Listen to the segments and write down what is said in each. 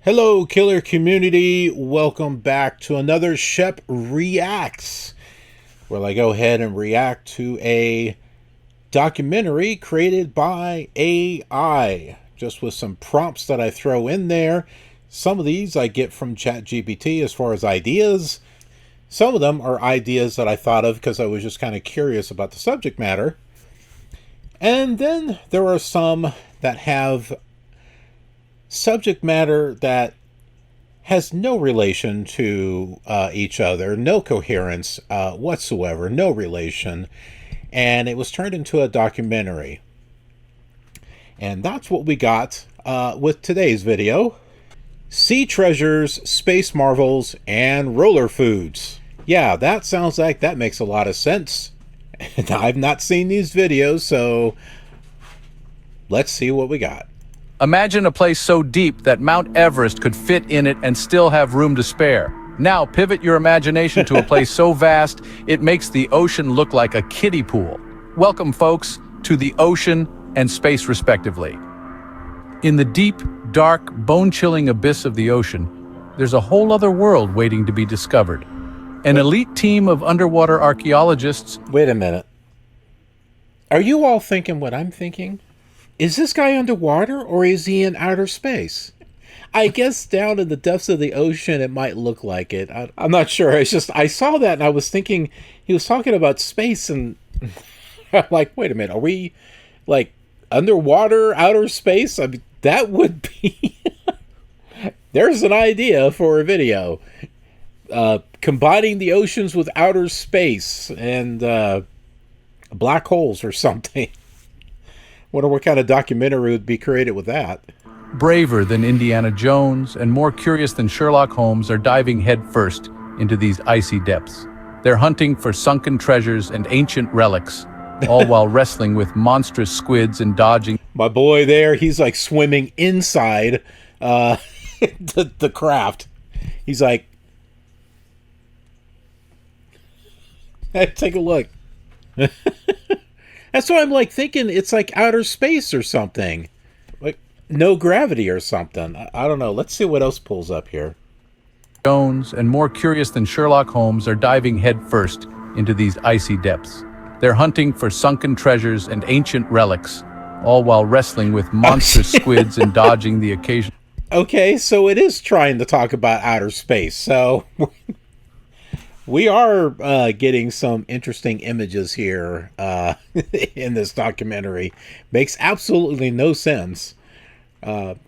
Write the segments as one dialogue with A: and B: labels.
A: Hello, killer community. Welcome back to another Shep Reacts, where I go ahead and react to a documentary created by AI, just with some prompts that I throw in there. Some of these I get from ChatGPT as far as ideas. Some of them are ideas that I thought of because I was just kind of curious about the subject matter. And then there are some that have subject matter that has no relation to each other, no coherence whatsoever, no relation, and it was turned into a documentary. And that's what we got with today's video. Sea treasures, space marvels, and roller foods. Yeah, that sounds like that makes a lot of sense. And I've not seen these videos, so let's see what we got.
B: Imagine a place so deep that Mount Everest could fit in it and still have room to spare. Now pivot your imagination to a place so vast it makes the ocean look like a kiddie pool. Welcome, folks, to the ocean and space respectively. In the deep, dark, bone-chilling abyss of the ocean, there's a whole other world waiting to be discovered. An elite team of underwater archaeologists...
A: Wait a minute. Are you all thinking what I'm thinking? Is this guy underwater, or is he in outer space? I guess down in the depths of the ocean, it might look like it. I'm not sure. It's just, I saw that and I was thinking, he was talking about space, and I'm like, wait a minute, are we, like, underwater, outer space? I mean, that would be... There's an idea for a video. Combining the oceans with outer space and black holes or something. Wonder what kind of documentary would be created with that.
B: Braver than Indiana Jones and more curious than Sherlock Holmes are diving headfirst into these icy depths. They're hunting for sunken treasures and ancient relics, all while wrestling with monstrous squids and dodging...
A: My boy there, he's like swimming inside the craft. He's like... Hey, take a look. That's why I'm like thinking it's like outer space or something. Like no gravity or something. I don't know. Let's see what else pulls up here.
B: Jones and more curious than Sherlock Holmes are diving headfirst into these icy depths. They're hunting for sunken treasures and ancient relics, all while wrestling with monstrous squids and dodging the occasional...
A: Okay, so it is trying to talk about outer space. So... We are getting some interesting images here in this documentary. Makes absolutely no sense.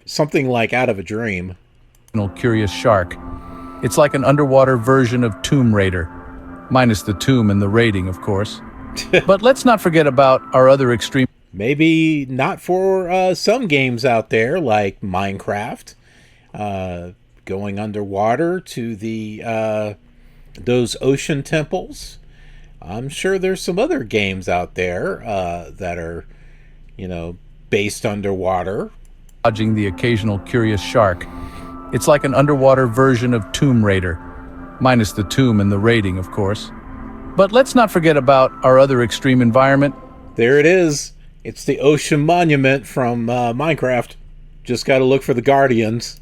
A: Something like out of a dream.
B: Curious shark. It's like an underwater version of Tomb Raider. Minus the tomb and the raiding, of course. But let's not forget about our other extreme...
A: Maybe not for some games out there like Minecraft. Going underwater to the... those ocean temples. I'm sure there's some other games out there that are, you know, based underwater.
B: Dodging the occasional curious shark. It's like an underwater version of Tomb Raider. Minus the tomb and the raiding, of course. But let's not forget about our other extreme environment.
A: There it is. It's the ocean monument from Minecraft. Just got to look for the Guardians.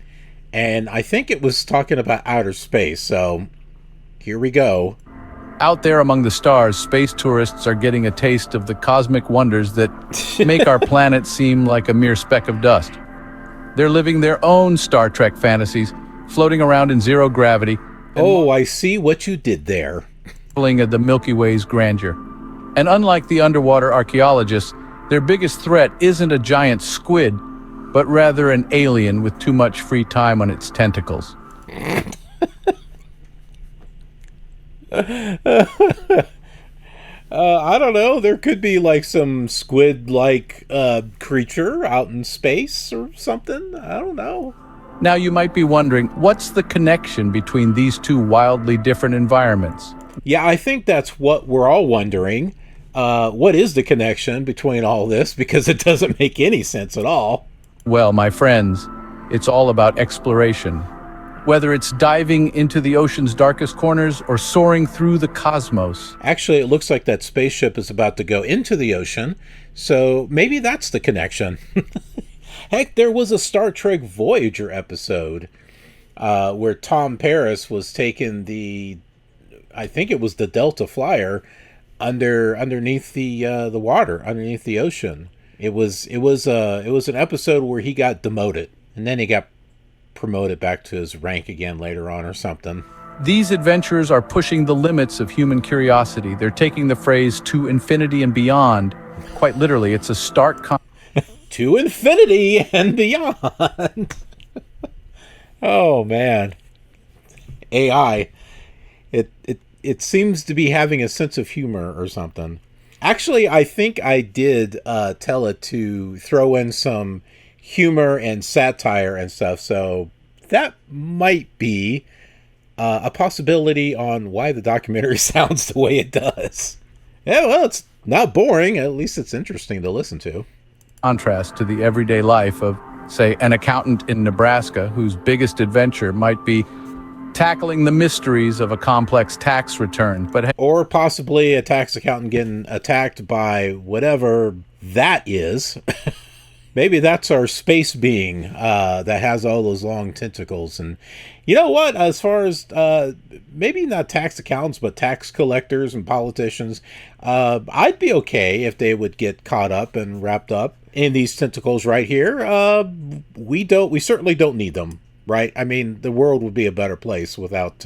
A: And I think it was talking about outer space, so... Here we go.
B: Out there among the stars, space tourists are getting a taste of the cosmic wonders that make our planet seem like a mere speck of dust. They're living their own Star Trek fantasies, floating around in zero gravity.
A: Oh, I see what you did there.
B: Marveling at the Milky Way's grandeur. And unlike the underwater archaeologists, their biggest threat isn't a giant squid, but rather an alien with too much free time on its tentacles.
A: I don't know. There could be like some squid-like creature out in space or something. I don't know.
B: Now you might be wondering, what's the connection between these two wildly different environments?
A: Yeah, I think that's what we're all wondering. What is the connection between all this? Because it doesn't make any sense at all.
B: Well, my friends, it's all about exploration. Whether it's diving into the ocean's darkest corners or soaring through the cosmos.
A: Actually, it looks like that spaceship is about to go into the ocean, so maybe that's the connection. Heck, there was a Star Trek Voyager episode where Tom Paris was taking I think it was the Delta Flyer underneath the water, underneath the ocean. It was an episode where he got demoted, and then he got promoted back to his rank again later on or something.
B: These adventurers are pushing the limits of human curiosity. They're taking the phrase "to infinity and beyond" quite literally. It's a stark
A: to infinity and beyond. Oh man, AI. It seems to be having a sense of humor or something. Actually, I think I did tell it to throw in some humor and satire and stuff, so that might be a possibility on why the documentary sounds the way it does. Yeah, well, it's not boring. At least it's interesting to listen to.
B: contrast to the everyday life of, say, an accountant in Nebraska whose biggest adventure might be tackling the mysteries of a complex tax return.
A: Or possibly a tax accountant getting attacked by whatever that is. Maybe that's our space being that has all those long tentacles. And you know what? As far as maybe not tax accountants, but tax collectors and politicians, I'd be okay if they would get caught up and wrapped up in these tentacles right here. We certainly don't need them. Right? I mean, the world would be a better place without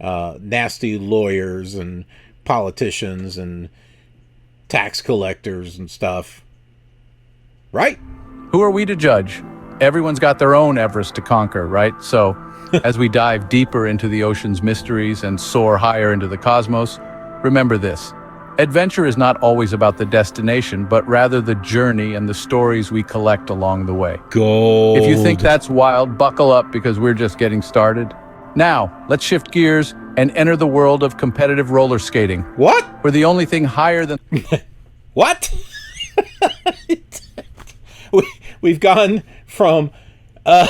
A: nasty lawyers and politicians and tax collectors and stuff. Right?
B: Who are we to judge? Everyone's got their own Everest to conquer, right? So, as we dive deeper into the ocean's mysteries and soar higher into the cosmos, remember this. Adventure is not always about the destination, but rather the journey and the stories we collect along the way.
A: Gold.
B: If you think that's wild, buckle up because we're just getting started. Now, let's shift gears and enter the world of competitive roller skating.
A: What?
B: Where the only thing higher than...
A: What? We've gone from... Hold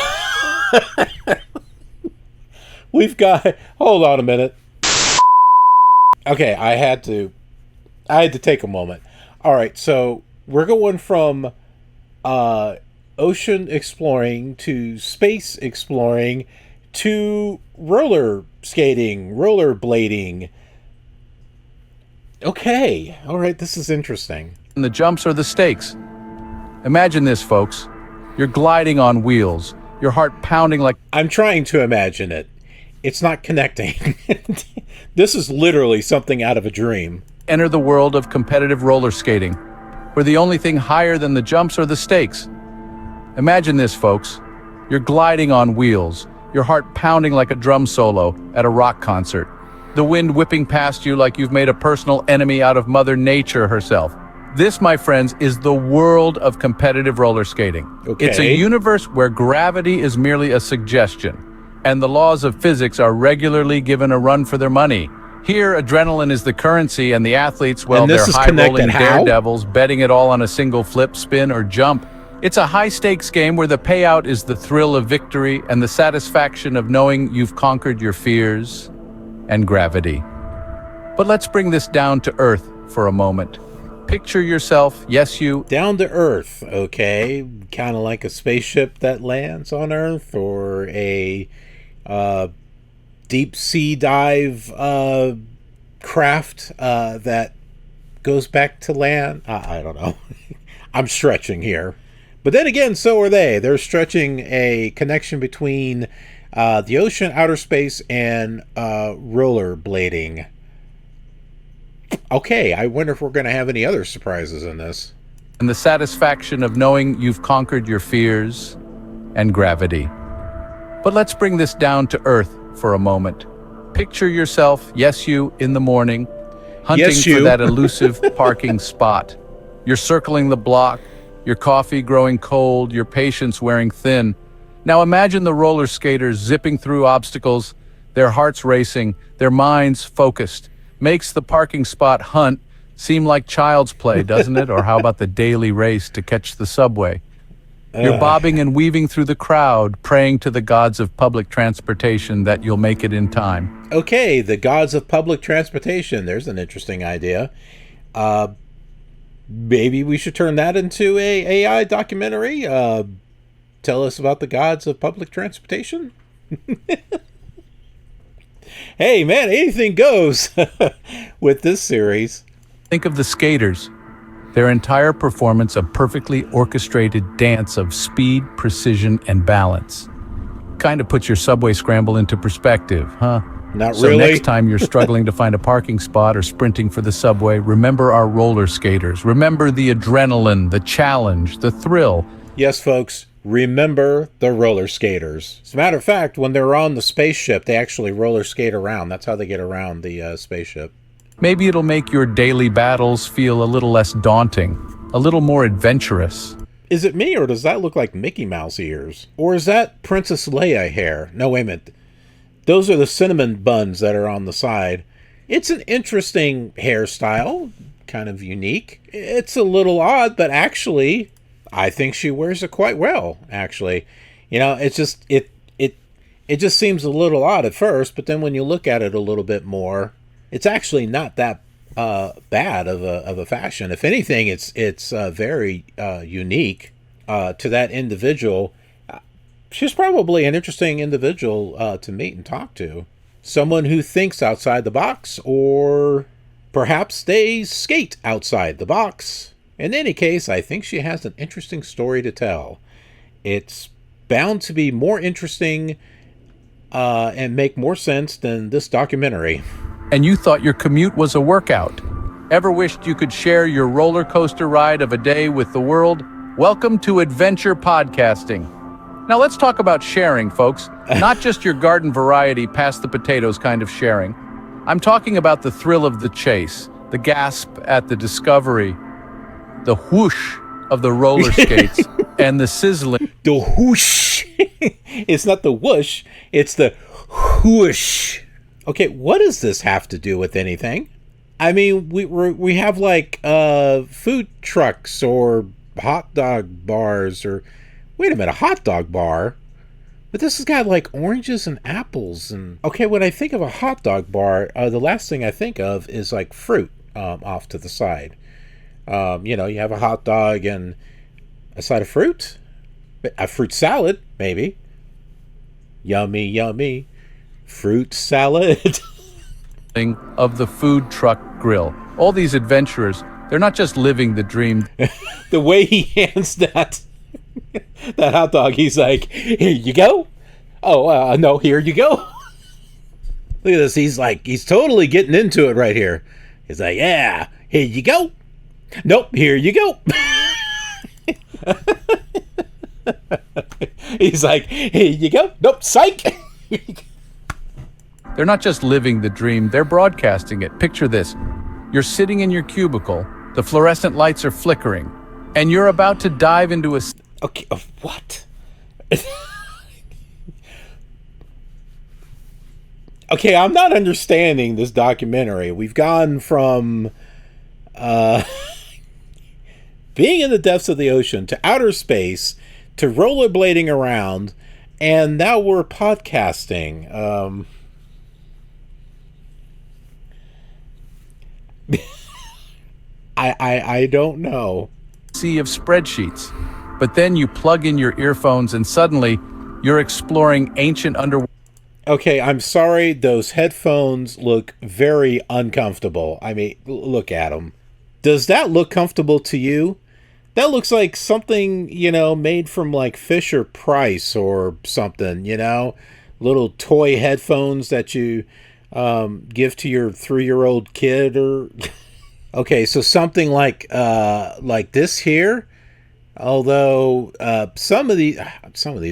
A: on a minute. Okay, I had to take a moment. All right, so we're going from ocean exploring to space exploring to roller skating, rollerblading. Okay, all right, this is interesting.
B: And the jumps are the stakes. Imagine this, folks. You're gliding on wheels, your heart pounding like...
A: I'm trying to imagine it. It's not connecting. This is literally something out of a dream.
B: Enter the world of competitive roller skating, where the only thing higher than the jumps are the stakes. Imagine this, folks. You're gliding on wheels, your heart pounding like a drum solo at a rock concert, the wind whipping past you like you've made a personal enemy out of Mother Nature herself. This, my friends, is the world of competitive roller skating.
A: Okay.
B: It's a universe where gravity is merely a suggestion, and the laws of physics are regularly given a run for their money. Here, adrenaline is the currency, and the athletes, well, they're high-rolling daredevils, betting it all on a single flip, spin, or jump. It's a high-stakes game where the payout is the thrill of victory and the satisfaction of knowing you've conquered your fears and gravity. But let's bring this down to earth for a moment. Picture yourself, yes, you...
A: Down to earth, okay? Kind of like a spaceship that lands on Earth, or a... deep sea dive craft that goes back to land. I don't know. I'm stretching here. But then again, so are they. They're stretching a connection between the ocean, outer space, and rollerblading. Okay, I wonder if we're going to have any other surprises in this.
B: And the satisfaction of knowing you've conquered your fears and gravity. But let's bring this down to earth for a moment. Picture yourself, yes, you, in the morning, hunting for that elusive parking spot. You're circling the block, your coffee growing cold, your patience wearing thin. Now imagine the roller skaters zipping through obstacles, their hearts racing, their minds focused. Makes the parking spot hunt seem like child's play, doesn't it? Or how about the daily race to catch the subway? You're bobbing and weaving through the crowd, praying to the gods of public transportation that you'll make it in time.
A: Okay, the gods of public transportation. There's an interesting idea. Maybe we should turn that into a AI documentary. tell us about the gods of public transportation? Hey, man, anything goes with this series.
B: Think of the skaters. Their entire performance a perfectly orchestrated dance of speed, precision, and balance. Kind of puts your subway scramble into perspective, huh?
A: Not
B: So
A: really.
B: next time you're struggling to find a parking spot or sprinting for the subway, remember our roller skaters. Remember the adrenaline, the challenge, the thrill.
A: Yes, folks, remember the roller skaters. As a matter of fact, when they're on the spaceship, they actually roller skate around. That's how they get around the spaceship.
B: Maybe it'll make your daily battles feel a little less daunting, a little more adventurous.
A: Is it me, or does that look like Mickey Mouse ears? Or is that Princess Leia hair? No, wait a minute. Those are the cinnamon buns that are on the side. It's an interesting hairstyle, kind of unique. It's a little odd, but actually, I think she wears it quite well, actually. You know, it's just, it just seems a little odd at first, but then when you look at it a little bit more, it's actually not that bad of a fashion. If anything, it's very unique to that individual. She's probably an interesting individual to meet and talk to. Someone who thinks outside the box, or perhaps they skate outside the box. In any case, I think she has an interesting story to tell. It's bound to be more interesting and make more sense than this documentary.
B: And you thought your commute was a workout. Ever wished you could share your roller coaster ride of a day with the world? Welcome to Adventure Podcasting. Now let's talk about sharing, folks. Not just your garden variety, pass the potatoes kind of sharing. I'm talking about the thrill of the chase, the gasp at the discovery, the whoosh of the roller skates, and the sizzling.
A: The whoosh. It's not the whoosh, it's the whoosh. Okay, what does this have to do with anything? I mean, we have like food trucks or hot dog bars, or wait a minute, a hot dog bar? But this has got like oranges and apples and okay, when I think of a hot dog bar, the last thing I think of is like fruit off to the side. You know, you have a hot dog and a side of fruit, a fruit salad, maybe. Yummy, yummy. Fruit salad.
B: Of the food truck grill. All these adventurers, they're not just living the dream.
A: The way he hands that hot dog, he's like, here you go. Oh, no, here you go. Look at this. He's totally getting into it right here. He's like, yeah, here you go. Nope, here you go. He's like, here you go. Nope, psych.
B: They're not just living the dream, they're broadcasting it. Picture this. You're sitting in your cubicle, the fluorescent lights are flickering, and you're about to dive into a...
A: Okay, what? Okay, I'm not understanding this documentary. We've gone from being in the depths of the ocean to outer space to rollerblading around, and now we're podcasting. I don't know.
B: Sea of spreadsheets. But then you plug in your earphones and suddenly you're exploring ancient underwater.
A: Okay, I'm sorry. Those headphones look very uncomfortable. I mean, look at them. Does that look comfortable to you? That looks like something, you know, made from like Fisher Price or something, you know? Little toy headphones that you give to your 3-year-old kid or... Okay, so something like this here. Although some of these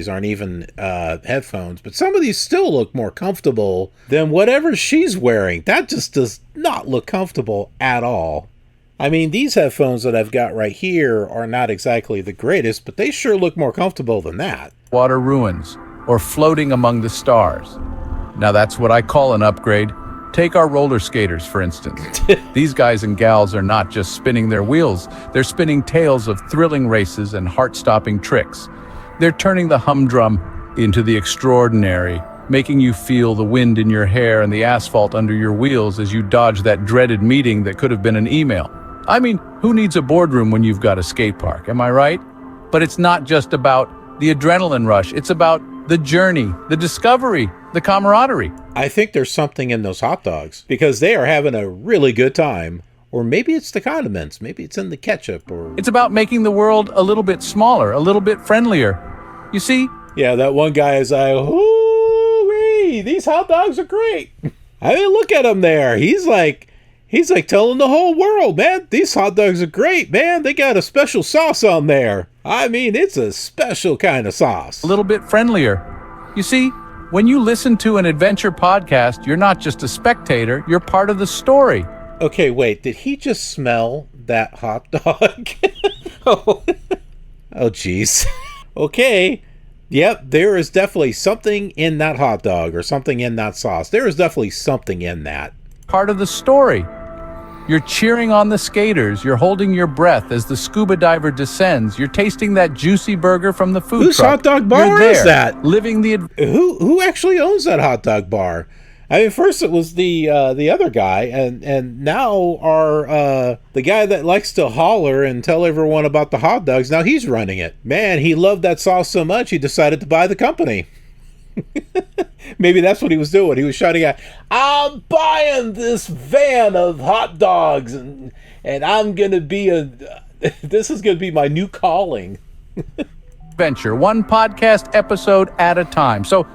A: aren't even headphones, but some of these still look more comfortable than whatever she's wearing. That just does not look comfortable at all. I mean, these headphones that I've got right here are not exactly the greatest, but they sure look more comfortable than that.
B: Water ruins or floating among the stars. Now that's what I call an upgrade. Take our roller skaters, for instance. These guys and gals are not just spinning their wheels, they're spinning tales of thrilling races and heart-stopping tricks. They're turning the humdrum into the extraordinary, making you feel the wind in your hair and the asphalt under your wheels as you dodge that dreaded meeting that could have been an email. I mean, who needs a boardroom when you've got a skate park, am I right? But it's not just about the adrenaline rush. It's about the journey, the discovery, the camaraderie.
A: I think there's something in those hot dogs because they are having a really good time. Or maybe it's the condiments. Maybe it's in the ketchup. Or
B: It's about making the world a little bit smaller, a little bit friendlier. You see?
A: Yeah, that one guy is like, "Hoo-wee, these hot dogs are great." I mean, look at him there. He's like telling the whole world, man, these hot dogs are great, man. They got a special sauce on there. I mean, it's a special kind of sauce.
B: A little bit friendlier. You see, when you listen to an adventure podcast, you're not just a spectator, you're part of the story.
A: Okay, wait, did he just smell that hot dog? Oh, jeez. Okay. Yep, there is definitely something in that hot dog or something in that sauce. There is definitely something in that.
B: Part of the story. You're cheering on the skaters. You're holding your breath as the scuba diver descends. You're tasting that juicy burger from the food
A: Whose
B: truck.
A: hot dog bar
B: You're there,
A: is that?
B: living the
A: Who actually owns that hot dog bar? I mean, first it was the other guy, and now the guy that likes to holler and tell everyone about the hot dogs. Now he's running it. Man, he loved that sauce so much he decided to buy the company. Maybe that's what he was doing. He was shouting out, "I'm buying this van of hot dogs, and I'm gonna be this is gonna be my new calling."
B: adventure, one podcast episode at a time. So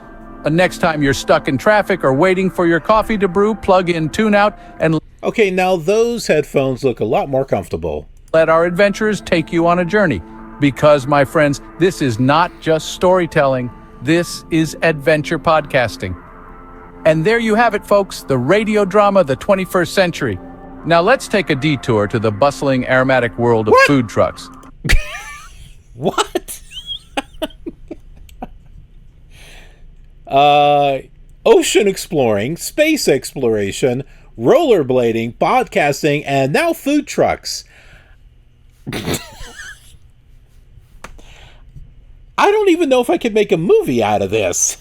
B: next time you're stuck in traffic or waiting for your coffee to brew, plug in, tune out, and
A: Okay, now those headphones look a lot more comfortable.
B: let our adventurers take you on a journey. Because, my friends, this is not just storytelling. This is adventure podcasting. And there you have it, folks, the radio drama of the 21st century. Now let's take a detour to the bustling, aromatic world of food trucks.
A: What? Ocean exploring, space exploration, rollerblading, podcasting, and now food trucks. I don't even know if I could make a movie out of this.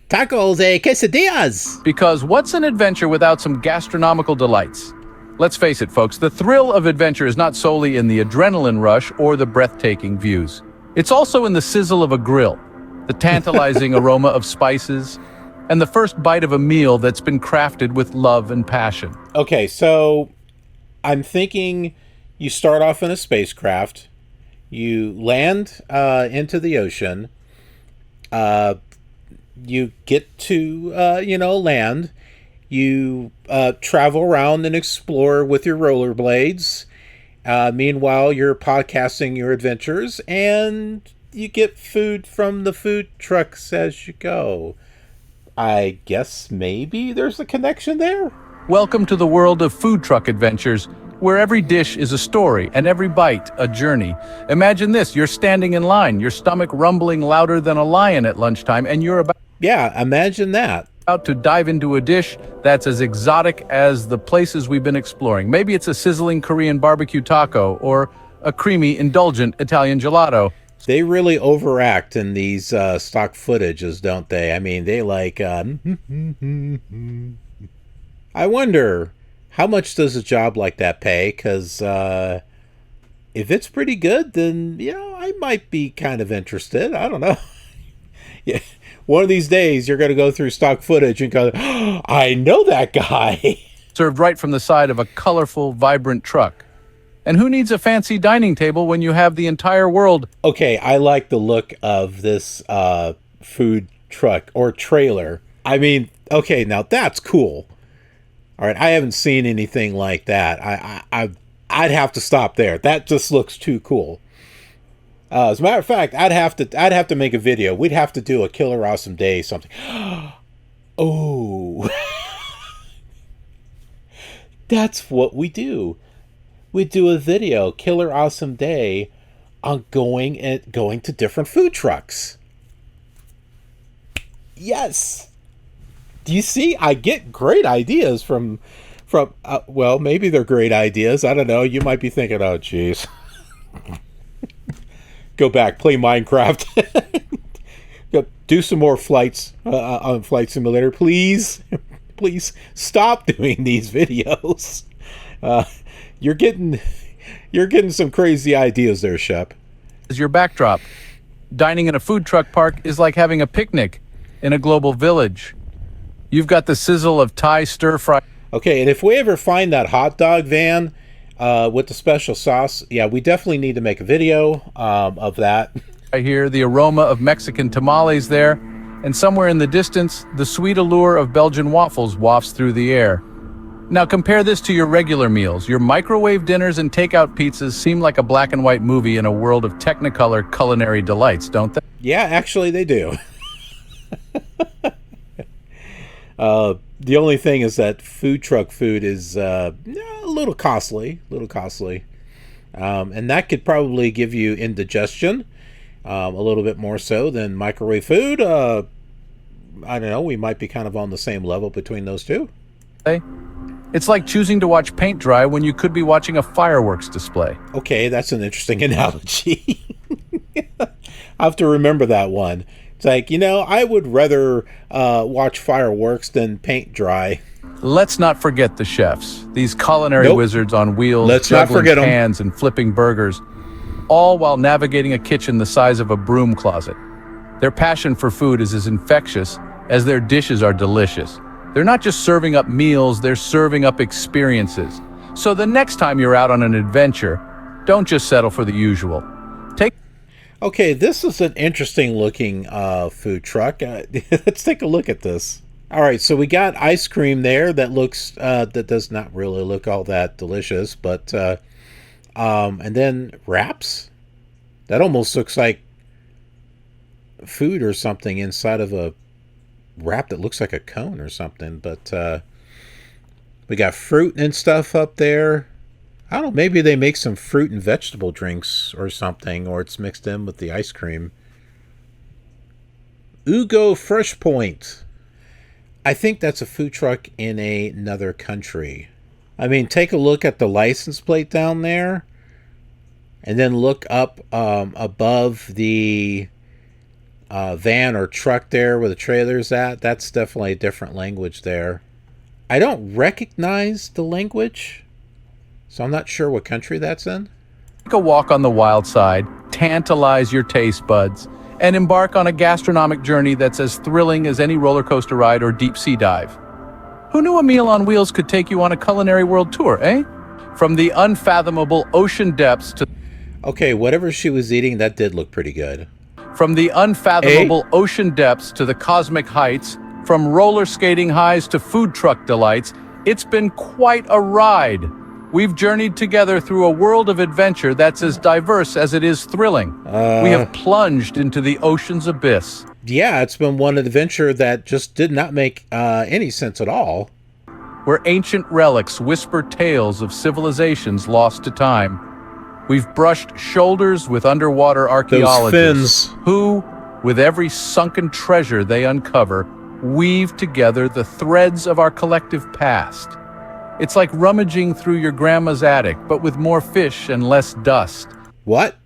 A: Tacos e quesadillas.
B: Because what's an adventure without some gastronomical delights? Let's face it, folks, the thrill of adventure is not solely in the adrenaline rush or the breathtaking views. It's also in the sizzle of a grill, the tantalizing aroma of spices, and the first bite of a meal that's been crafted with love and passion.
A: Okay, so I'm thinking you start off in a spacecraft, you land into the ocean, you get to, land, you travel around and explore with your rollerblades. Meanwhile, you're podcasting your adventures, and you get food from the food trucks as you go. I guess maybe there's a connection there?
B: Welcome to the world of food truck adventures, where every dish is a story and every bite a journey. Imagine this, you're standing in line, your stomach rumbling louder than a lion at lunchtime, and you're about
A: Imagine that.
B: to dive into a dish that's as exotic as the places we've been exploring. Maybe it's a sizzling Korean barbecue taco or a creamy, indulgent Italian gelato.
A: They really overact in these stock footages, don't they? I mean, they like... I wonder, how much does a job like that pay? Because if it's pretty good, then, I might be kind of interested. I don't know. Yeah. One of these days, you're going to go through stock footage and go, oh, I know that guy.
B: Served right from the side of a colorful, vibrant truck. And who needs a fancy dining table when you have the entire world?
A: Okay, I like the look of this food truck or trailer. I mean, okay, now that's cool. All right, I haven't seen anything like that. I'd have to stop there. That just looks too cool. As a matter of fact, I'd have to make a video. We'd have to do a Killer Awesome Day something. Oh, that's what we do. We do a video, Killer Awesome Day, on going to different food trucks. Yes. Do you see? I get great ideas from well, maybe they're great ideas. I don't know. You might be thinking, oh, jeez. Go back, play Minecraft. Do some more flights on Flight Simulator, please. Please stop doing these videos. You're getting some crazy ideas there, Shep.
B: As your backdrop. Dining in a food truck park is like having a picnic in a global village. You've got the sizzle of Thai stir-fry.
A: Okay, and if we ever find that hot dog van with the special sauce, yeah, we definitely need to make a video of that.
B: I hear the aroma of Mexican tamales there, and somewhere in the distance, the sweet allure of Belgian waffles wafts through the air. Now compare this to your regular meals. Your microwave dinners and takeout pizzas seem like a black and white movie in a world of technicolor culinary delights, don't they?
A: Yeah, actually they do. The only thing is that food truck food is a little costly, and that could probably give you indigestion a little bit more so than microwave food. I don't know, we might be kind of on the same level between those two.
B: It's like choosing to watch paint dry when you could be watching a fireworks display.
A: Okay, that's an interesting analogy. I have to remember that one. It's like, I would rather watch fireworks than paint dry.
B: Let's not forget the chefs, these culinary wizards on wheels,
A: Let's not
B: juggling
A: forget 'em.
B: pans and flipping burgers, all while navigating a kitchen the size of a broom closet. Their passion for food is as infectious as their dishes are delicious. They're not just serving up meals, they're serving up experiences. So the next time you're out on an adventure, don't just settle for the usual.
A: Okay, this is an interesting looking food truck. Let's take a look at this. All right, so we got ice cream there that looks that does not really look all that delicious, but and then wraps. That almost looks like food or something inside of a wrap that looks like a cone or something. But we got fruit and stuff up there. I don't know, maybe they make some fruit and vegetable drinks or something, or it's mixed in with the ice cream. Ugo Fresh Point. I think that's a food truck in another country. I mean, take a look at the license plate down there, and then look up above the van or truck there where the trailer's at. That's definitely a different language there. I don't recognize the language, so I'm not sure what country that's in.
B: Take a walk on the wild side, tantalize your taste buds, and embark on a gastronomic journey that's as thrilling as any roller coaster ride or deep sea dive. Who knew a meal on wheels could take you on a culinary world tour, eh? From the unfathomable ocean depths to...
A: Okay, whatever she was eating, that did look pretty good.
B: From the unfathomable ocean depths to the cosmic heights, from roller skating highs to food truck delights, it's been quite a ride. We've journeyed together through a world of adventure that's as diverse as it is thrilling. We have plunged into the ocean's abyss.
A: Yeah, it's been one adventure that just did not make any sense at all.
B: Where ancient relics whisper tales of civilizations lost to time. We've brushed shoulders with underwater archaeologists who, with every sunken treasure they uncover, weave together the threads of our collective past. It's like rummaging through your grandma's attic, but with more fish and less dust.
A: What?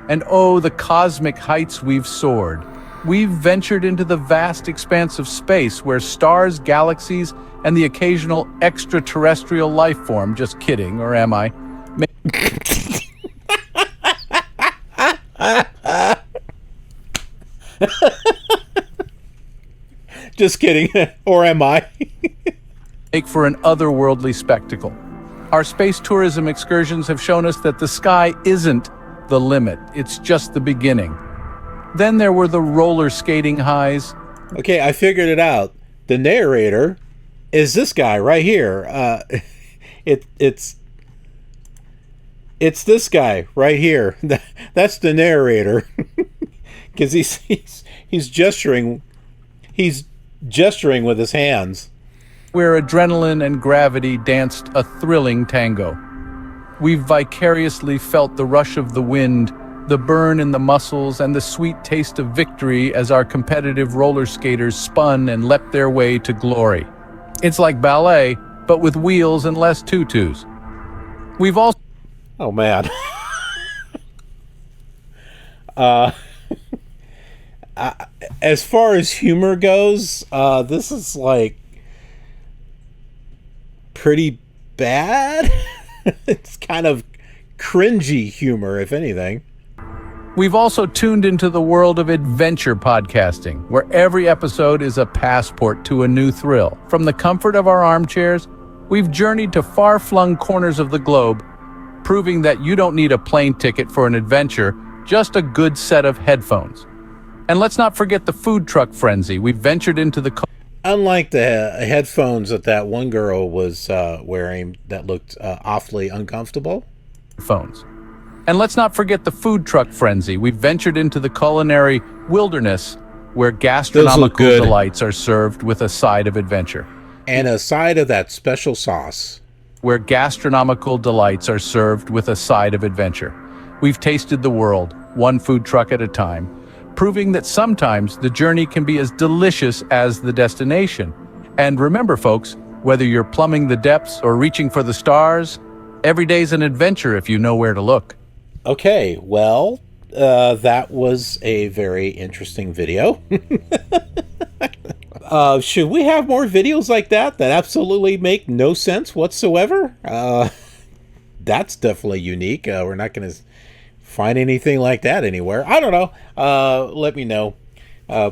B: And oh, the cosmic heights we've soared. We've ventured into the vast expanse of space where stars, galaxies, and the occasional extraterrestrial life form, just kidding, or am I?
A: Just kidding, or am I?
B: Make for an otherworldly spectacle. Our space tourism excursions have shown us that the sky isn't the limit, it's just the beginning. Then there were the roller skating highs.
A: Okay, I figured it out. The narrator is this guy right here. It's this guy right here. That's the narrator. Because he's gesturing. He's gesturing with his hands.
B: Where adrenaline and gravity danced a thrilling tango. We've vicariously felt the rush of the wind, the burn in the muscles, and the sweet taste of victory as our competitive roller skaters spun and leapt their way to glory. It's like ballet, but with wheels and less tutus. We've also...
A: Oh, man. As far as humor goes, this is like pretty bad. It's kind of cringy humor, if anything.
B: We've also tuned into the world of adventure podcasting, where every episode is a passport to a new thrill. From the comfort of our armchairs, we've journeyed to far-flung corners of the globe, proving that you don't need a plane ticket for an adventure, just a good set of headphones. And let's not forget the food truck frenzy. We've ventured into the
A: Unlike the headphones that one girl was wearing that looked awfully uncomfortable.
B: phones. And let's not forget the food truck frenzy. We've ventured into the culinary wilderness, where gastronomical
A: good.
B: delights are served with a side of adventure.
A: And a side of that special sauce.
B: Where gastronomical delights are served with a side of adventure. We've tasted the world, one food truck at a time, proving that sometimes the journey can be as delicious as the destination. And remember, folks, whether you're plumbing the depths or reaching for the stars, every day's an adventure if you know where to look.
A: Okay, well, that was a very interesting video. Should we have more videos like that absolutely make no sense whatsoever? That's definitely unique. We're not going to find anything like that anywhere. I don't know. Let me know.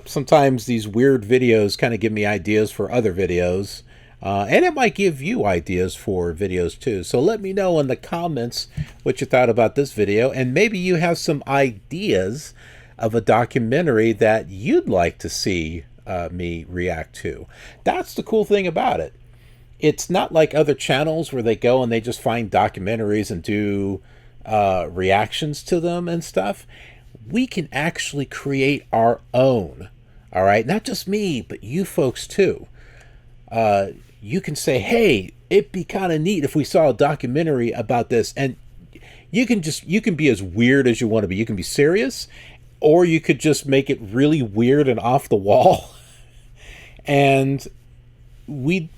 A: Sometimes these weird videos kind of give me ideas for other videos. And it might give you ideas for videos too. So let me know in the comments what you thought about this video. And maybe you have some ideas of a documentary that you'd like to see me react to. That's the cool thing about it. It's not like other channels where they go and they just find documentaries and do reactions to them and stuff. We can actually create our own. All right. Not just me, but you folks too. You can say, hey, it'd be kind of neat if we saw a documentary about this. And you can be as weird as you want to be. You can be serious, or you could just make it really weird and off the wall. And we'll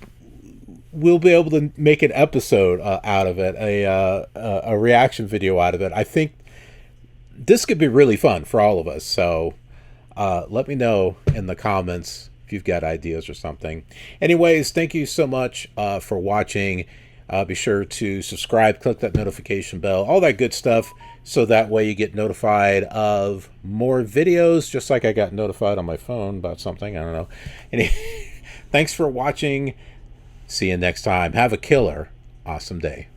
A: be able to make an episode out of it, a reaction video out of it. I think this could be really fun for all of us. So let me know in the comments if you've got ideas or something. Anyways, thank you so much for watching. Be sure to subscribe, click that notification bell, all that good stuff, so that way you get notified of more videos, just like I got notified on my phone about something. I don't know. Thanks for watching. See you next time. Have a killer, awesome day.